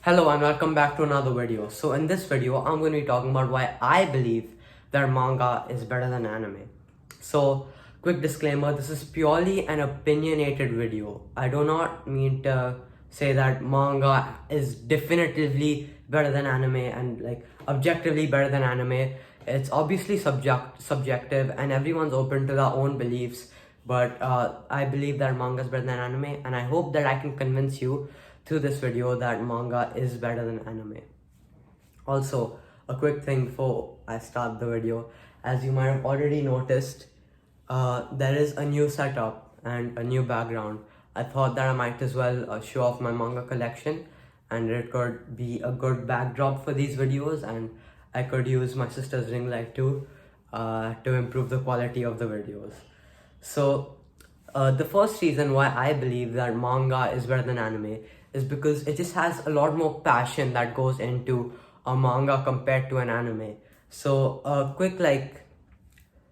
Hello and welcome back to another video. So in this video, I'm going to be talking about why I believe that manga is better than anime. So quick disclaimer, this is purely an opinionated video. I do not mean to say that manga is definitively better than anime and like objectively better than anime. It's obviously subjective and everyone's open to their own beliefs. But I believe that manga is better than anime, and I hope that I can convince you through this video that manga is better than anime. Also, a quick thing before I start the video, as you might have already noticed, there is a new setup and a new background. I thought that I might as well show off my manga collection, and it could be a good backdrop for these videos, and I could use my sister's ring light too to improve the quality of the videos. So the first reason why I believe that manga is better than anime is because it just has a lot more passion that goes into a manga compared to an anime. So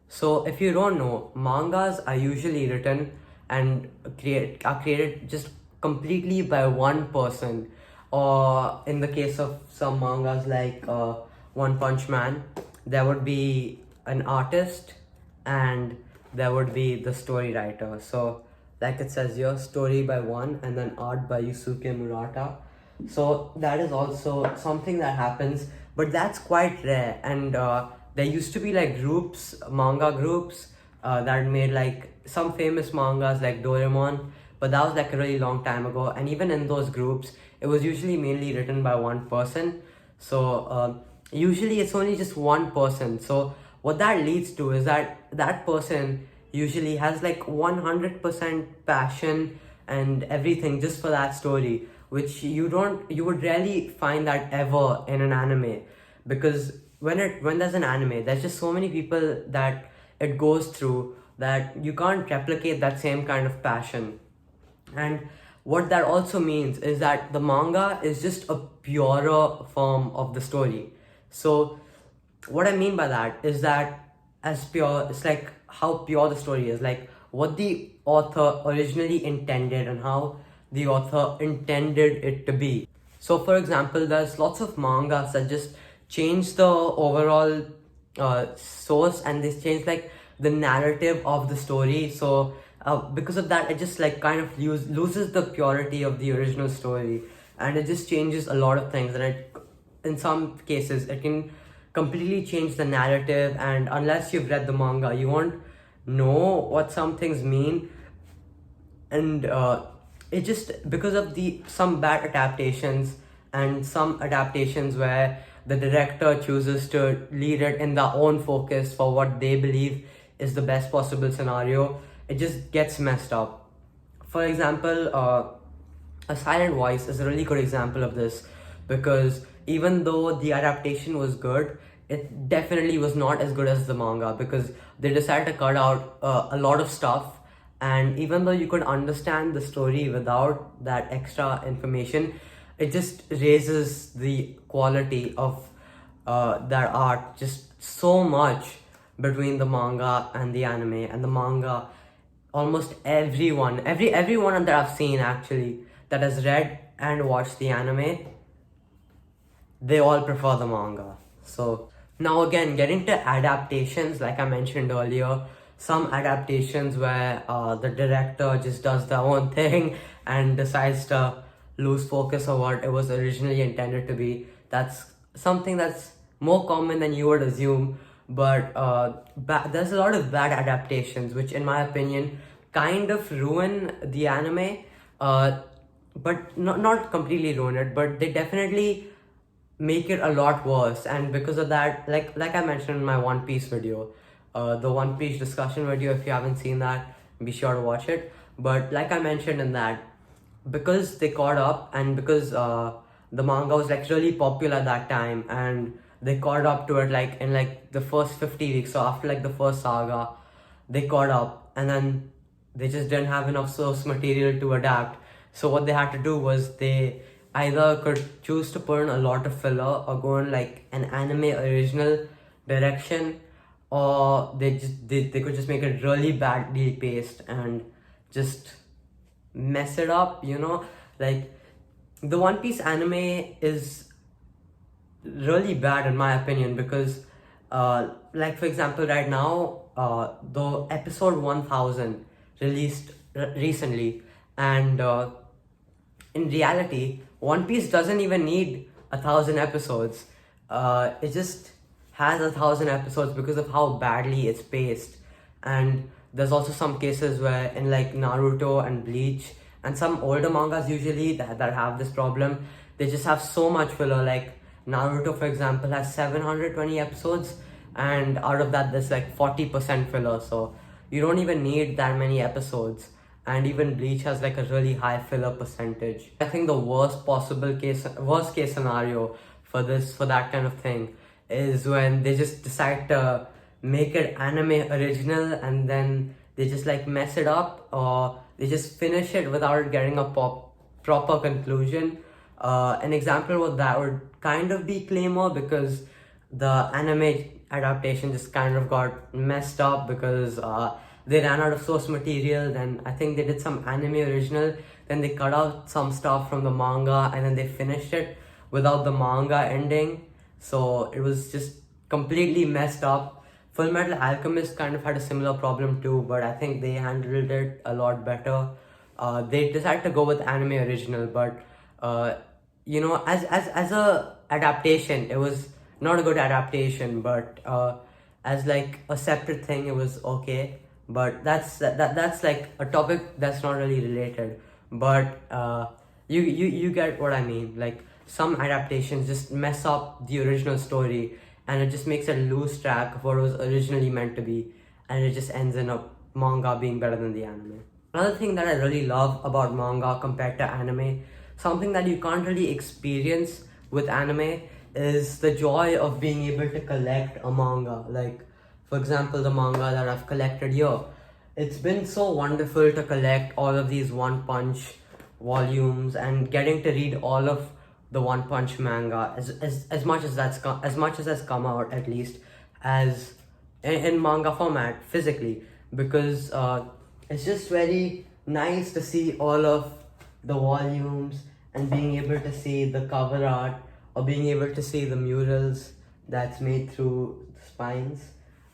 so if you don't know, mangas are usually written and created just completely by one person. Or in the case of some mangas like One Punch Man, there would be an artist and there would be the story writer. So like it says here, story by one and then art by Yusuke Murata. So that is also something that happens, but that's quite rare. And there used to be like manga groups that made like some famous mangas like Doraemon, but that was like a really long time ago. And even in those groups, it was usually mainly written by one person. So usually it's only just one person. So what that leads to is that person usually has like 100% passion and everything just for that story, which you would rarely find that ever in an anime. Because when there's an anime, there's just so many people that it goes through that you can't replicate that same kind of passion. And what that also means is that the manga is just a purer form of the story. So what I mean by that is that as pure, it's like how pure the story is, like what the author originally intended and how the author intended it to be. So for example, there's lots of mangas that just change the overall source, and they change like the narrative of the story. So because of that, it just like kind of loses the purity of the original story, and it just changes a lot of things. And it, in some cases, it can completely change the narrative, and unless you've read the manga, you won't know what some things mean. And it just, because of some bad adaptations and some adaptations where the director chooses to lead it in their own focus for what they believe is the best possible scenario, it just gets messed up. For example, A Silent Voice is a really good example of this, because even though the adaptation was good, it definitely was not as good as the manga, because they decided to cut out a lot of stuff. And even though you could understand the story without that extra information, it just raises the quality of that art just so much between the manga and the anime. And the manga, almost everyone that I've seen actually that has read and watched the anime, they all prefer the manga. So now again, getting to adaptations, like I mentioned earlier, some adaptations where the director just does their own thing and decides to lose focus of what it was originally intended to be. That's something that's more common than you would assume. But there's a lot of bad adaptations, which in my opinion kind of ruin the anime, but not completely ruin it, but they definitely make it a lot worse. And because of that, like I mentioned in my One Piece video, the One Piece discussion video, if you haven't seen that, be sure to watch it. But like I mentioned in that, because they caught up, and because the manga was like really popular at that time, and they caught up to it like in like the first 50 weeks. So after like the first saga, they caught up, and then they just didn't have enough source material to adapt. So what they had to do was they either could choose to put in a lot of filler or go in like an anime original direction, or they could just make it really badly paced and just mess it up, like the One Piece anime is really bad in my opinion because, like for example, right now, the episode 1000 released recently, and in reality, One Piece doesn't even need 1,000 episodes. It just has 1,000 episodes because of how badly it's paced. And there's also some cases where in like Naruto and Bleach and some older mangas usually that have this problem, they just have so much filler. Like Naruto, for example, has 720 episodes, and out of that, there's like 40% filler. So you don't even need that many episodes. And even Bleach has like a really high filler percentage. I think the worst case scenario for that kind of thing is when they just decide to make it anime original and then they just like mess it up, or they just finish it without getting a proper conclusion. An example of that would kind of be Claymore, because the anime adaptation just kind of got messed up because they ran out of source material. Then I think they did some anime original, then they cut out some stuff from the manga, and then they finished it without the manga ending. So it was just completely messed up. Full Metal Alchemist kind of had a similar problem too, but I think they handled it a lot better. They decided to go with anime original, but as a adaptation, it was not a good adaptation. But as like a separate thing, it was okay. But that's like a topic that's not really related. But you get what I mean. Like some adaptations just mess up the original story, and it just makes it lose track of what it was originally meant to be, and it just ends in a manga being better than the anime. Another thing that I really love about manga compared to anime, something that you can't really experience with anime, is the joy of being able to collect a manga. Like, for example, the manga that I've collected here. It's been so wonderful to collect all of these One Punch volumes and getting to read all of the One Punch manga as much as as much as has come out, at least as in manga format physically, because it's just very nice to see all of the volumes and being able to see the cover art, or being able to see the murals that's made through the spines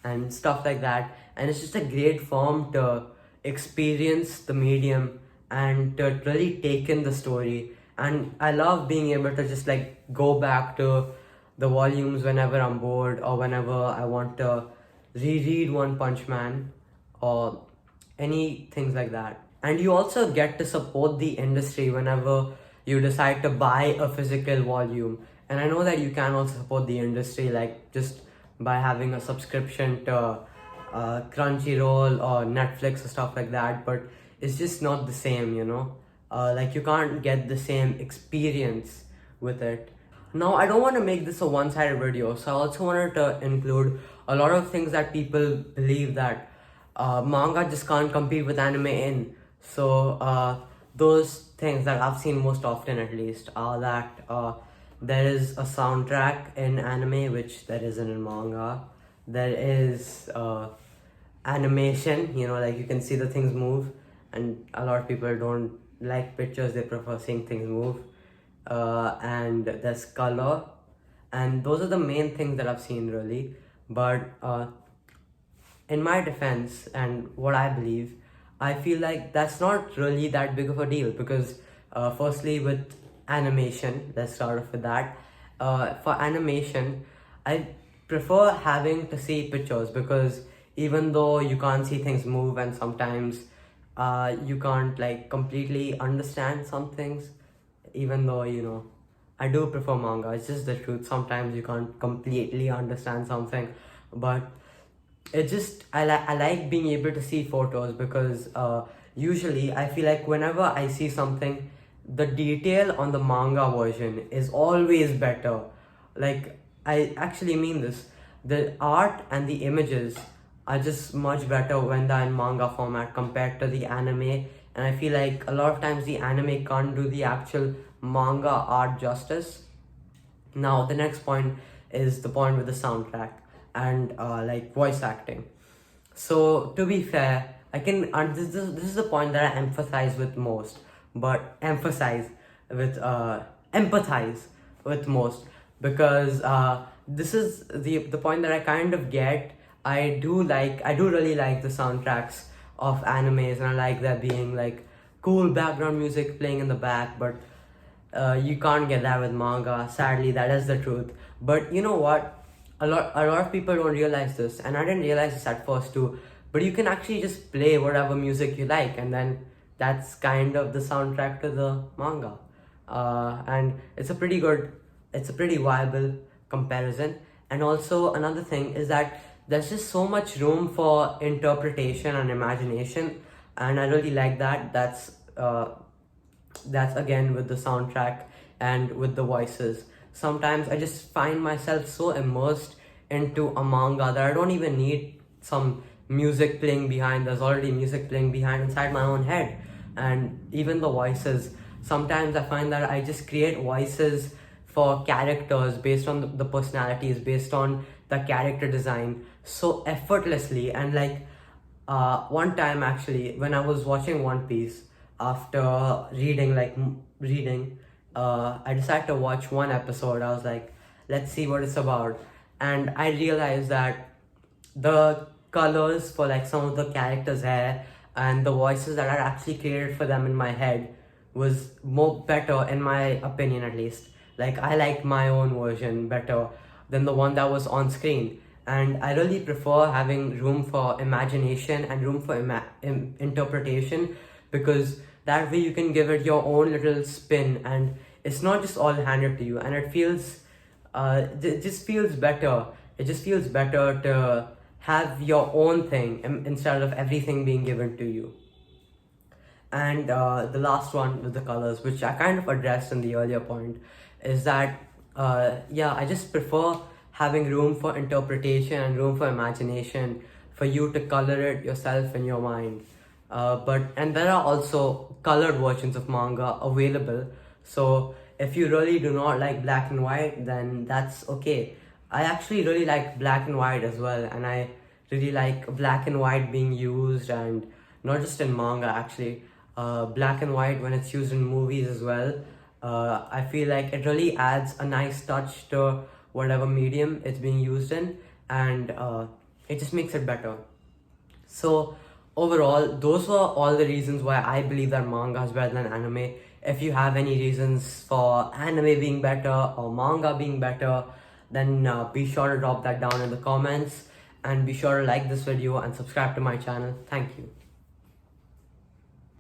and stuff like that. And it's just a great form to experience the medium and to really take in the story. And I love being able to just like go back to the volumes whenever I'm bored, or whenever I want to reread One Punch Man, or any things like that. And you also get to support the industry whenever you decide to buy a physical volume. And I know that you can also support the industry, like just by having a subscription to Crunchyroll or Netflix or stuff like that, but it's just not the same, you know. Like you can't get the same experience with it. Now, I don't want to make this a one-sided video, so I also wanted to include a lot of things that people believe that manga just can't compete with anime in. So those things that I've seen most often, at least, are that there is a soundtrack in anime which there isn't in manga. There is animation, you know, like you can see the things move, and a lot of people don't like pictures, they prefer seeing things move. And there's color, and those are the main things that I've seen, really. But in my defense and what I believe, I feel like that's not really that big of a deal, because firstly, with animation, let's start off with that. For animation, I prefer having to see pictures, because even though you can't see things move, and sometimes you can't like completely understand some things, even though, you know, I do prefer manga, it's just the truth. Sometimes you can't completely understand something, but I like being able to see photos, because usually I feel like whenever I see something, the detail on the manga version is always better. Like, I actually mean this. The art and the images are just much better when they're in manga format compared to the anime. And I feel like a lot of times the anime can't do the actual manga art justice. Now, the next point is the point with the soundtrack and like voice acting. So, to be fair, I can, and this is the point that I emphasize with most, but emphasize with empathize with most, because this is the point that I kind of get. I do really like the soundtracks of animes, and I like there being like cool background music playing in the back, but you can't get that with manga. Sadly, that is the truth. But you know what? A lot of people don't realize this, and I didn't realize this at first too. But you can actually just play whatever music you like, and then that's kind of the soundtrack to the manga. And it's a pretty viable comparison. And also another thing is that there's just so much room for interpretation and imagination, and I really like that. That's again with the soundtrack and with the voices. Sometimes I just find myself so immersed into a manga that I don't even need some music playing behind. There's already music playing behind inside my own head. And even the voices, sometimes I find that I just create voices for characters based on the personalities, based on the character design so effortlessly. And like one time actually, when I was watching One Piece, after reading, I decided to watch one episode. I was like, let's see what it's about. And I realized that the colors for like some of the characters' hair and the voices that are actually created for them in my head was more better, in my opinion at least. Like, I liked my own version better than the one that was on screen. And I really prefer having room for imagination and room for interpretation, because that way you can give it your own little spin, and it's not just all handed to you, and it feels it just feels better. It just feels better to have your own thing instead of everything being given to you. And the last one with the colors, which I kind of addressed in the earlier point, is that yeah, I just prefer having room for interpretation and room for imagination for you to color it yourself in your mind. And there are also colored versions of manga available. So if you really do not like black and white, then that's okay. I actually really like black and white as well, and I really like black and white being used, and not just in manga actually. Black and white when it's used in movies as well. I feel like it really adds a nice touch to whatever medium it's being used in, and it just makes it better. So overall, those were all the reasons why I believe that manga is better than anime. If you have any reasons for anime being better or manga being better, then be sure to drop that down in the comments, and be sure to like this video and subscribe to my channel. Thank you.